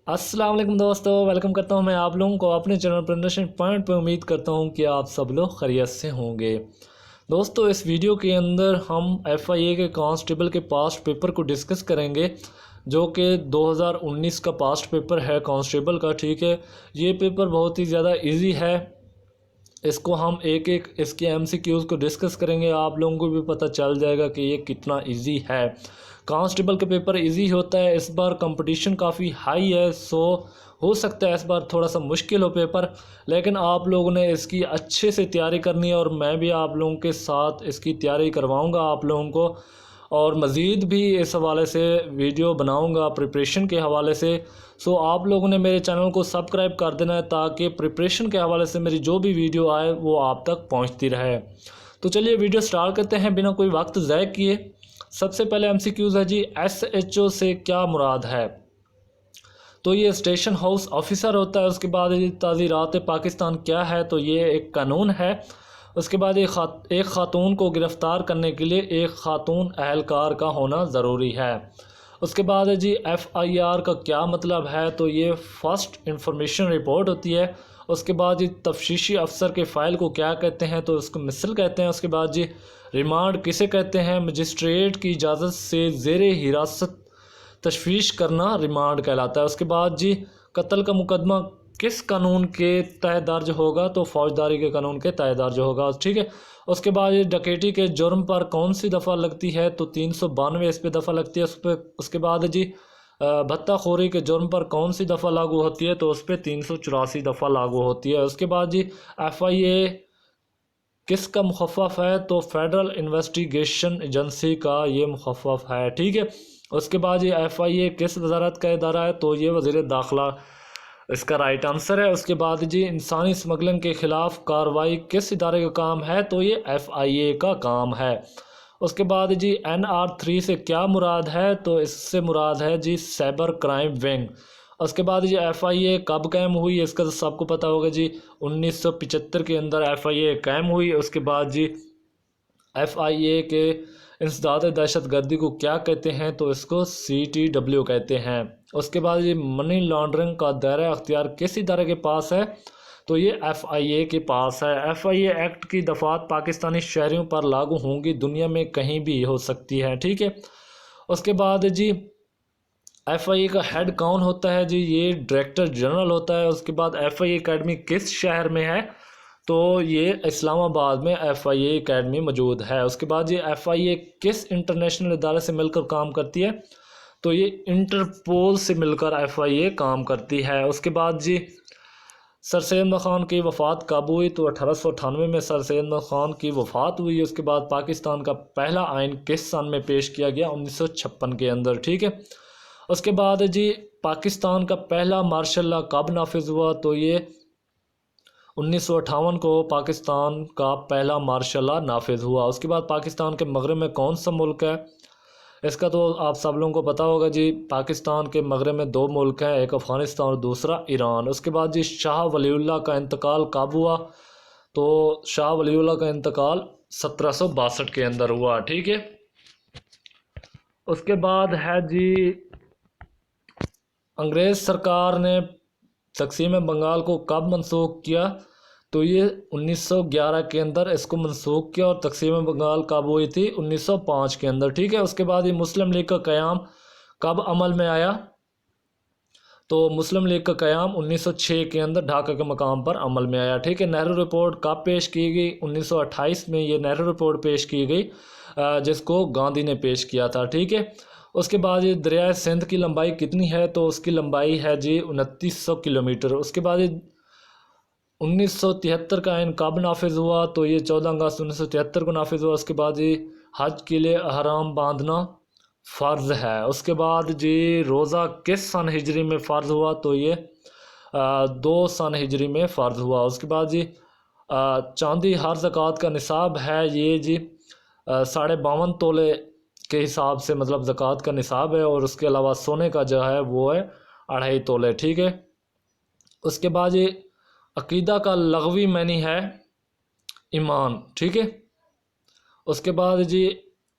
अस्सलाम वालेकुम दोस्तों, वेलकम करता हूं मैं आप लोगों को अपने चैनल प्रदर्शन पॉइंट पर। उम्मीद करता हूं कि आप सब लोग खैरियत से होंगे। दोस्तों, इस वीडियो के अंदर हम FIA के कांस्टेबल के पास्ट पेपर को डिस्कस करेंगे, जो कि 2019 का पास्ट पेपर है कांस्टेबल का। ठीक है, ये पेपर बहुत ही ज़्यादा इजी है। इसको हम एक एक इसके MCQs को डिस्कस करेंगे, आप लोगों को भी पता चल जाएगा कि ये कितना इजी है। कांस्टेबल का पेपर इजी होता है, इस बार कंपटीशन काफ़ी हाई है, सो हो सकता है इस बार थोड़ा सा मुश्किल हो पेपर, लेकिन आप लोगों ने इसकी अच्छे से तैयारी करनी है और मैं भी आप लोगों के साथ इसकी तैयारी करवाऊंगा आप लोगों को, और मज़ीद भी इस हवाले से वीडियो बनाऊंगा प्रिपरेशन के हवाले से। सो आप लोगों ने मेरे चैनल को सब्सक्राइब कर देना है ताकि प्रिपरेशन के हवाले से मेरी जो भी वीडियो आए वो आप तक पहुंचती रहे। तो चलिए वीडियो स्टार्ट करते हैं बिना कोई वक्त ज़ाय किए। सबसे पहले MCQs है जी, SHO से क्या मुराद है? तो ये स्टेशन हाउस ऑफिसर होता है। उसके बाद ताज़ीरात पाकिस्तान क्या है? तो ये एक कानून है। उसके बाद एक ख़ातून को गिरफ़्तार करने के लिए एक ख़ातून अहलकार का होना ज़रूरी है। उसके बाद जी FIR का क्या मतलब है? तो ये फ़र्स्ट इंफॉर्मेशन रिपोर्ट होती है। उसके बाद जी तफ्तीशी अफसर के फ़ाइल को क्या कहते हैं? तो उसको मिसल कहते हैं। उसके बाद जी रिमांड किसे कहते हैं? मजिस्ट्रेट की इजाज़त से ज़ेरे हिरासत तशवीश करना रिमांड कहलाता है। उसके बाद जी कत्ल का मुकदमा किस कानून के तहत दर्ज होगा? तो फौजदारी के कानून के तहत दर्ज होगा। ठीक है। उसके बाद ये डकैती के जुर्म पर कौन सी दफ़ा लगती है? तो 392 इस पर दफ़ा लगती है। उसके बाद जी भत्ताखोरी के जुर्म पर कौन सी दफ़ा लागू होती है? तो उस पर 384 दफ़ा लागू होती है। उसके बाद जी FIA किसका मुखफ़फ़ है? तो फेडरल इन्वेस्टिगेशन एजेंसी का ये मुखफ़फ़ है। ठीक है। उसके बाद ये FIA किस वजारत का इदारा है? तो ये वज़ीर दाखिला इसका राइट आंसर है। उसके बाद जी इंसानी स्मगलिंग के ख़िलाफ़ कार्रवाई किस इदारे का काम है? तो ये FIA का काम है। उसके बाद जी NR3 से क्या मुराद है? तो इससे मुराद है जी साइबर क्राइम विंग। उसके बाद जी FIA कब कायम हुई? इसका तो सबको पता होगा जी, 1975 के अंदर FIA कायम हुई। उसके बाद जी FIA के इंसदाद दहशत गर्दी को क्या कहते हैं? तो इसको CTW कहते हैं। उसके बाद ये मनी लॉन्ड्रिंग का दायरा अख्तियार किस इदारे के पास है? तो ये FIA के पास है। FIA एक्ट की दफ़ात पाकिस्तानी शहरियों पर लागू होंगी, दुनिया में कहीं भी हो सकती है। ठीक है। उसके बाद जी FIA का हेड कौन होता है? जी ये डायरेक्टर जनरल होता है। उसके बाद FIA अकेडमी किस शहर में है? तो ये इस्लामाबाद में FIA अकेडमी मौजूद है। उसके बाद ये FIA किस इंटरनेशनल इदारे से मिलकर काम करती है? तो ये इंटरपोल से मिलकर FIA काम करती है। उसके बाद जी सर सैयद अहमद ख़ान की वफ़ात कब हुई? तो 1898 में सर सैयद अहमद ख़ान की वफ़ात हुई। उसके बाद पाकिस्तान का पहला आइन किस सन में पेश किया गया? 1956 के अंदर। ठीक है। उसके बाद जी पाकिस्तान का पहला मार्शल लॉ कब नाफिज हुआ? तो ये 1958 को पाकिस्तान का पहला मार्शल लॉ नाफिज हुआ। उसके बाद पाकिस्तान के मगरब में कौन सा मुल्क है? इसका तो आप सब लोगों को पता होगा जी, पाकिस्तान के मगरब में दो मुल्क हैं, एक अफ़गानिस्तान और दूसरा ईरान। उसके बाद जी शाह वलीउल्लाह का इंतकाल कब हुआ? तो शाह वलीउल्लाह का इंतकाल 1762 के अंदर हुआ। ठीक है। उसके बाद है जी अंग्रेज़ सरकार ने तकसीम बंगाल को कब मनसूख किया? तो ये 1911 के अंदर इसको मनसूख किया। और तकसीम बंगाल कब हुई थी? 1905 के अंदर। ठीक है। उसके बाद ये मुस्लिम लीग का क़याम कब अमल में आया? तो मुस्लिम लीग का क़याम 1906 के अंदर ढाका के मकाम पर अमल में आया। ठीक है। नेहरू रिपोर्ट कब पेश की गई? 1928 में ये नेहरू रिपोर्ट पेश की गई, जिसको गांधी ने पेश किया था। ठीक है। उसके बाद ये दरिया सिंध की लंबाई कितनी है? तो उसकी लंबाई है जी 2900 किलोमीटर। उसके बाद ये 1973 का आइन कब नाफिज हुआ? तो ये 14 अगस्त 1973 को नाफिज हुआ। उसके बाद जी हज के लिए अहराम बांधना फ़र्ज़ है। उसके बाद जी रोज़ा किस सन हिजरी में फ़र्ज़ हुआ? तो ये 2 सन हिजरी में फ़र्ज़ हुआ। उसके बाद जी चांदी हर ज़कात का निसाब है ये जी 52.5 तोले के हिसाब से, मतलब ज़कात का निसाब है। और उसके अलावा सोने का जो है वो है 2.5 तोले। ठीक है। उसके बाद ये अकीदा का लग़वी मानी है ईमान। ठीक है। उसके बाद जी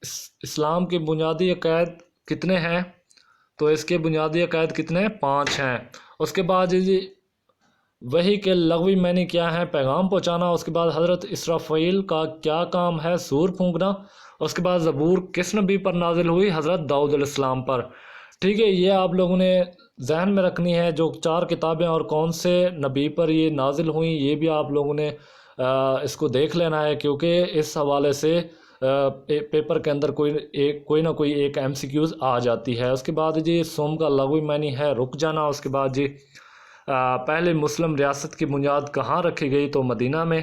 इस्लाम के बुनियादी अक़ायद कितने हैं? تو اس کے بنیادی عقائد کتنے؟ 5 ہیں۔ اس کے بعد جی وحی کے لغوی معنی کیا ہے؟ پیغام پہنچانا۔ اس کے بعد حضرت اسرافیل کا کیا کام ہے؟ سور پھونکنا۔ اس کے بعد زبور کس نبی پر نازل ہوئی؟ حضرت داؤد علیہ السلام پر۔ ٹھیک ہے، یہ آپ لوگوں نے ذہن میں رکھنی ہے، جو 4 کتابیں اور کون سے نبی پر یہ نازل ہوئیں، یہ بھی آپ لوگوں نے اس کو دیکھ لینا ہے، کیونکہ اس حوالے سے پیپر کے اندر کوئی نہ کوئی ایک MCQs آ جاتی ہے۔ اس کے بعد جی سوم کا لغوی معنی ہے رک جانا۔ اس کے بعد جی پہلے مسلم ریاست کی بنیاد کہاں رکھی گئی؟ تو مدینہ میں۔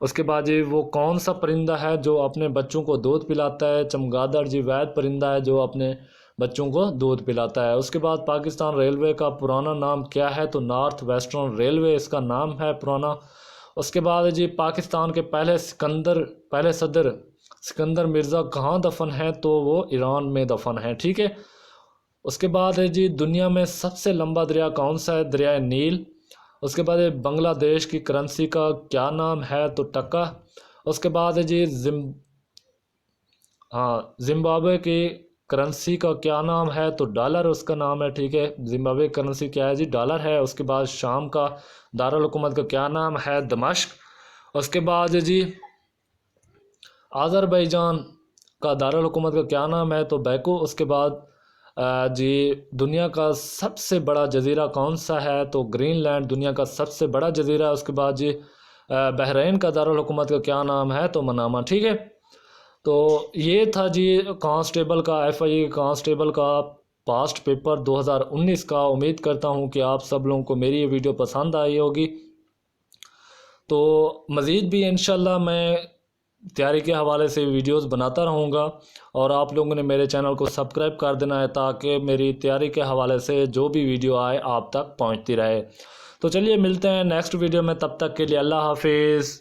اس کے بعد جی وہ کون سا پرندہ ہے جو اپنے بچوں کو دودھ پلاتا ہے؟ چمگادڑ جی وید پرندہ ہے جو اپنے بچوں کو دودھ پلاتا ہے۔ اس کے بعد پاکستان ریلوے کا پرانا نام کیا ہے؟ تو نارتھ ویسٹرن ریلوے اس کا نام ہے پرانا۔ اس کے بعد جی پاکستان کے پہلے صدر سکندر مرزا کہاں دفن ہے؟ تو وہ ایران میں دفن ہے۔ ٹھیک ہے، اس کے بعد ہے جی دنیا میں سب سے لمبا دریا کون سا ہے؟ دریائے نیل۔ اس کے بعد بنگلہ دیش کی کرنسی کا کیا نام ہے؟ تو ٹکا۔ اس کے بعد ہے جی زمبابوے کی کرنسی کا کیا نام ہے؟ تو ڈالر اس کا نام ہے۔ ٹھیک ہے، زمبابوے کرنسی کیا ہے جی؟ ڈالر ہے۔ اس کے بعد شام کا دارالحکومت کا کیا نام ہے؟ دمشق۔ اس کے بعد جی آذربائیجان کا دارالحکومت کا کیا نام ہے؟ تو بیکو۔ اس کے بعد جی دنیا کا سب سے بڑا جزیرہ کون سا ہے؟ تو گرین لینڈ دنیا کا سب سے بڑا جزیرہ ہے۔ اس کے بعد جی بحرین کا دارالحکومت کا کیا نام ہے؟ تو منامہ۔ ٹھیک ہے، تو یہ تھا جی کانسٹیبل کا FIA کانسٹیبل کا پاسٹ پیپر 2019 کا۔ امید کرتا ہوں کہ آپ سب لوگوں کو میری یہ ویڈیو پسند آئی ہوگی، تو مزید بھی انشاءاللہ میں تیاری کے حوالے سے ویڈیوز بناتا رہوں گا، اور آپ لوگوں نے میرے چینل کو سبسکرائب کر دینا ہے تاکہ میری تیاری کے حوالے سے جو بھی ویڈیو آئے آپ تک پہنچتی رہے۔ تو چلیے ملتے ہیں نیکسٹ ویڈیو میں، تب تک کے لیے اللہ حافظ۔